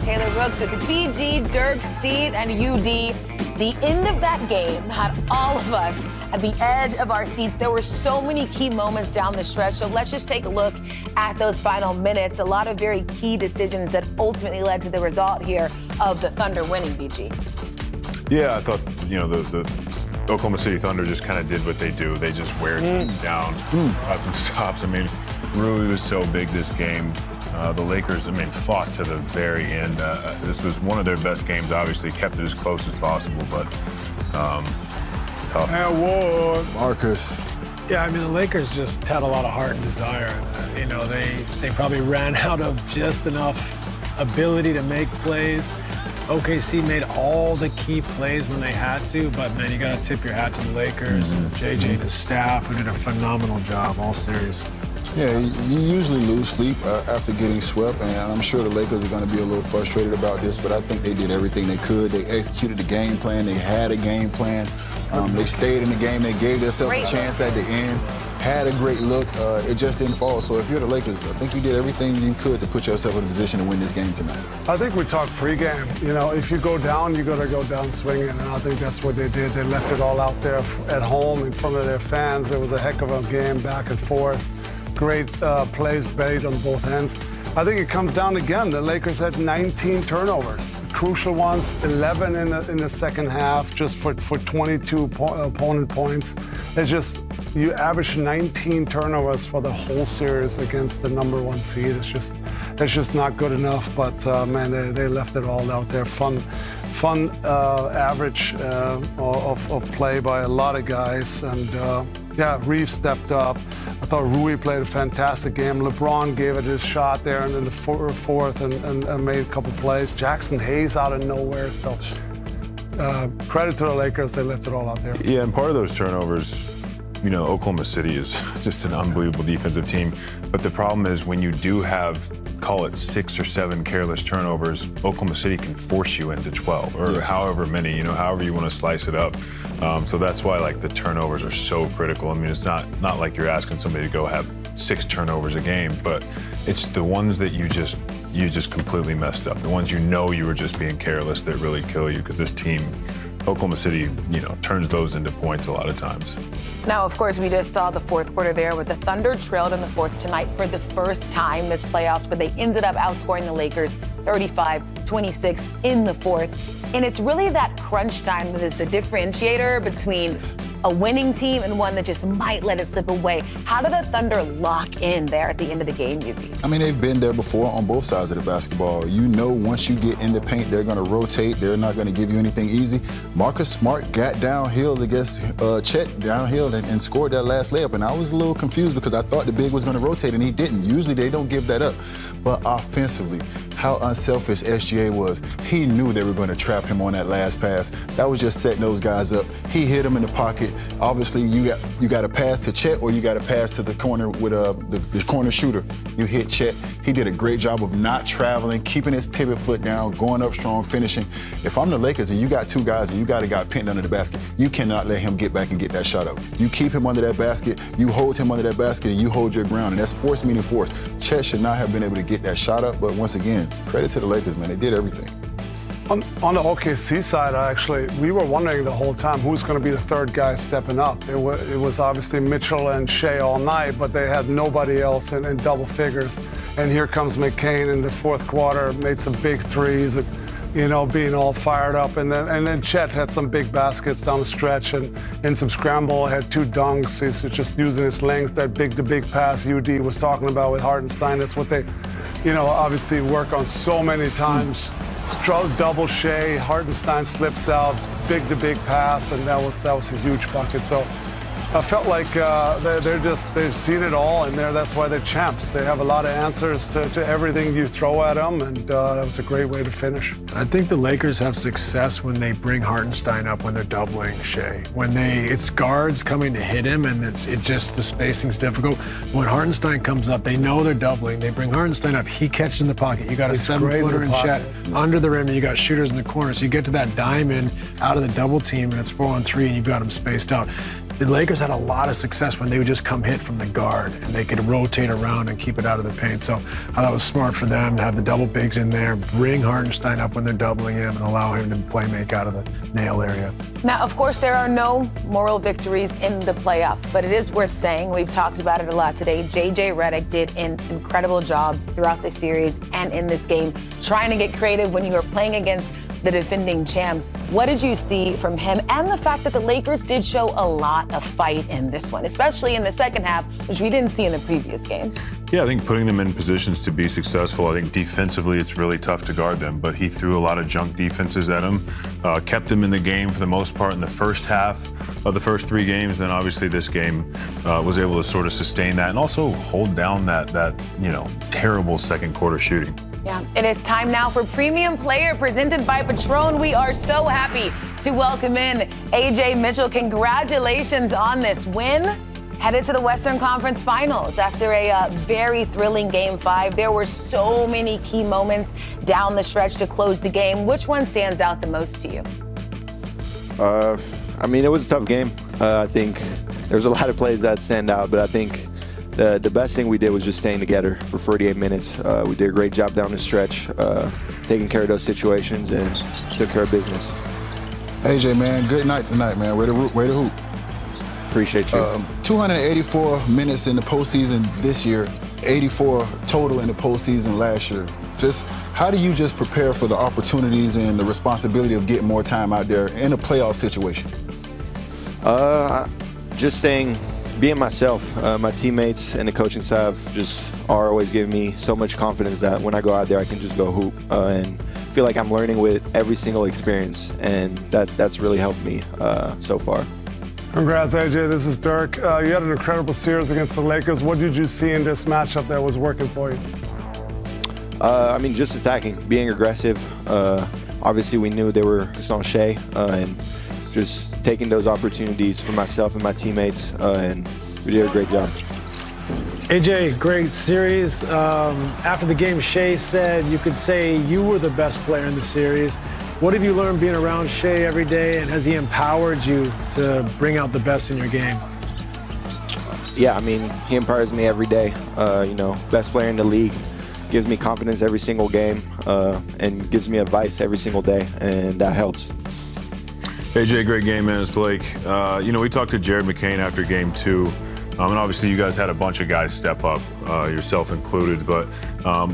Taylor Brooks with BG, Dirk, Steve, and UD. The end of that game had all of us at the edge of our seats. There were so many key moments down the stretch, so let's just take a look at those final minutes. A lot of very key decisions that ultimately led to the result here of the Thunder winning, BG. Yeah, I thought, the Oklahoma City Thunder just kind of did what they do. They just wear teams down, got some stops. I mean, Rui was so big this game. The Lakers, fought to the very end. This was one of their best games, obviously, kept it as close as possible, but tough. And Ward. Marcus. Yeah, the Lakers just had a lot of heart and desire. They probably ran out of just enough ability to make plays. OKC made all the key plays when they had to, but man, you got to tip your hat to the Lakers and JJ and his staff, who did a phenomenal job all series. Yeah, you usually lose sleep after getting swept, and I'm sure the Lakers are going to be a little frustrated about this, but I think they did everything they could. They executed the game plan. They had a game plan. They stayed in the game. They gave themselves a chance at the end. Had a great look. It just didn't fall. So if you're the Lakers, I think you did everything you could to put yourself in a position to win this game tonight. I think we talked pregame. If you go down, you got to go down swinging, and I think that's what they did. They left it all out there at home in front of their fans. It was a heck of a game, back and forth. Great plays made on both ends. I think it comes down again. The Lakers had 19 turnovers, crucial ones, 11 in the second half, just for 22 opponent points. It's just, you average 19 turnovers for the whole series against the #1 seed. It's just not good enough. But man, they left it all out there. Fun average of play by a lot of guys, and yeah, Reeves stepped up. I thought Rui played a fantastic game. LeBron gave it his shot there and in the fourth and made a couple plays. Jackson Hayes out of nowhere. So credit to the Lakers, they left it all out there. Yeah, and part of those turnovers, Oklahoma City is just an unbelievable defensive team. But the problem is when you do have, call it 6 or 7 careless turnovers, Oklahoma City can force you into 12 or however many, however you want to slice it up. So that's why the turnovers are so critical. It's not like you're asking somebody to go have 6 turnovers a game, but it's the ones that you just completely messed up. The ones you were just being careless that really kill you, because this team, Oklahoma City, turns those into points a lot of times. Now, of course, we just saw the fourth quarter there with the Thunder trailed in the fourth tonight for the first time this playoffs, but they ended up outscoring the Lakers 35-26 in the fourth. And it's really that crunch time that is the differentiator between a winning team and one that just might let it slip away. How did the Thunder lock in there at the end of the game, UD? They've been there before on both sides of the basketball. Once you get in the paint, they're going to rotate. They're not going to give you anything easy. Marcus Smart got downhill against Chet downhill and scored that last layup. And I was a little confused because I thought the big was going to rotate, and he didn't. Usually they don't give that up. But offensively, how unselfish SGA was. He knew they were going to trap him on that last pass. That was just setting those guys up. He hit him in the pocket. Obviously, you got to pass to Chet, or you got to pass to the corner with the corner shooter. You hit Chet. He did a great job of not traveling, keeping his pivot foot down, going up strong, finishing. If I'm the Lakers and you got 2 guys and you got a guy pinned under the basket, you cannot let him get back and get that shot up. You keep him under that basket, you hold him under that basket, and you hold your ground, and that's force meaning force. Chet should not have been able to get that shot up, but once again, credit to the Lakers, man. They did everything. On the OKC side, we were wondering the whole time who's going to be the third guy stepping up. It was obviously Mitchell and Shea all night, but they had nobody else in double figures. And here comes McCain in the fourth quarter, made some big threes, being all fired up. And then Chet had some big baskets down the stretch, and in some scramble, had 2 dunks. He's just using his length, that big pass UD was talking about with Hartenstein. That's what they, obviously work on so many times. Double Shea, Hartenstein slips out, big pass, and that was a huge bucket. So I felt like they've seen it all, and that's why they're champs. They have a lot of answers to everything you throw at them, and that was a great way to finish. I think the Lakers have success when they bring Hartenstein up when they're doubling Shea. It's guards coming to hit him, and the spacing's difficult. When Hartenstein comes up, they know they're doubling. They bring Hartenstein up. He catches in the pocket. You got a 7-footer in Chet under the rim, and you got shooters in the corner. So you get to that diamond out of the double team, and it's 4-on-3, and you've got them spaced out. the Lakers had a lot of success when they would just come hit from the guard and they could rotate around and keep it out of the paint. So I thought it was smart for them to have the double bigs in there, bring Hartenstein up when they're doubling him, and allow him to play make out of the nail area. Now, of course, there are no moral victories in the playoffs, but it is worth saying, we've talked about it a lot today, J.J. Redick did an incredible job throughout the series and in this game, trying to get creative when you were playing against the defending champs. What did you see from him, and the fact that the Lakers did show a lot of fight in this one, especially in the second half, which we didn't see in the previous games? Yeah, I think putting them in positions to be successful, I think defensively it's really tough to guard them, but he threw a lot of junk defenses at them, kept them in the game for the most part in the first half of the first 3 games. Then obviously this game was able to sort of sustain that and also hold down that terrible second quarter shooting. Yeah, it is time now for Premium Player presented by Patron. We are so happy to welcome in AJ Mitchell. Congratulations on this win. Headed to the Western Conference Finals after a very thrilling Game 5. There were so many key moments down the stretch to close the game. Which one stands out the most to you? I mean, it was a tough game. I think there was a lot of plays that stand out, but I think the best thing we did was just staying together for 48 minutes. We did a great job down the stretch, taking care of those situations and took care of business. AJ, man, good night tonight, man. Way to hoop. Appreciate you. 284 minutes in the postseason this year, 84 total in the postseason last year. Just how do you just prepare for the opportunities and the responsibility of getting more time out there in a playoff situation? Just being myself. My teammates and the coaching staff just are always giving me so much confidence that when I go out there, I can just go hoop and feel like I'm learning with every single experience, and that's really helped me so far. Congrats, AJ. This is Dirk. You had an incredible series against the Lakers. What did you see in this matchup that was working for you? I mean, just attacking, being aggressive. Obviously, we knew they were on Shea, and just taking those opportunities for myself and my teammates, and we did a great job. AJ, great series. After the game, Shea said you could say you were the best player in the series. What have you learned being around Shea every day, and has he empowered you to bring out the best in your game? Yeah, I mean, he empowers me every day. Best player in the league, gives me confidence every single game, and gives me advice every single day, and that helps. AJ, great game, man. It's Blake. We talked to Jared McCain after game 2. And obviously you guys had a bunch of guys step up, yourself included. But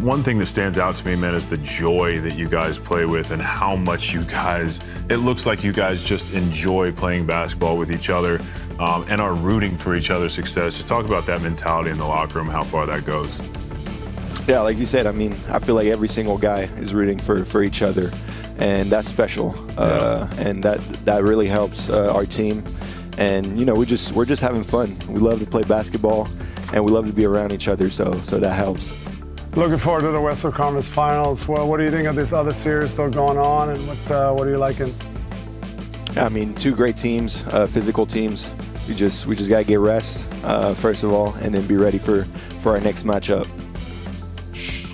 one thing that stands out to me, man, is the joy that you guys play with and how much it looks like you guys just enjoy playing basketball with each other and are rooting for each other's success. Just talk about that mentality in the locker room, how far that goes. Yeah, like you said, I mean, I feel like every single guy is rooting for each other, and that's special. And that really helps our team. And we're just having fun. We love to play basketball, and we love to be around each other. So that helps. Looking forward to the Western Conference Finals. Well, what do you think of this other series still going on, and what are you liking? I mean, 2 great teams, physical teams. We just gotta get rest first of all, and then be ready for our next matchup.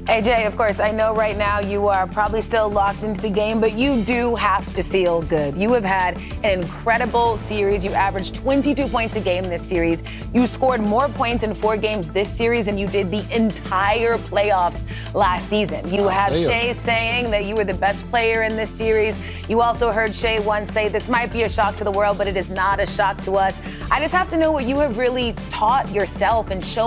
AJ, of course, I know right now you are probably still locked into the game, but you do have to feel good. You have had an incredible series. You averaged 22 points a game this series. You scored more points in 4 games this series than you did the entire playoffs last season. You had Shea saying that you were the best player in this series. You also heard Shea once say, this might be a shock to the world, but it is not a shock to us. I just have to know what you have really taught yourself and shown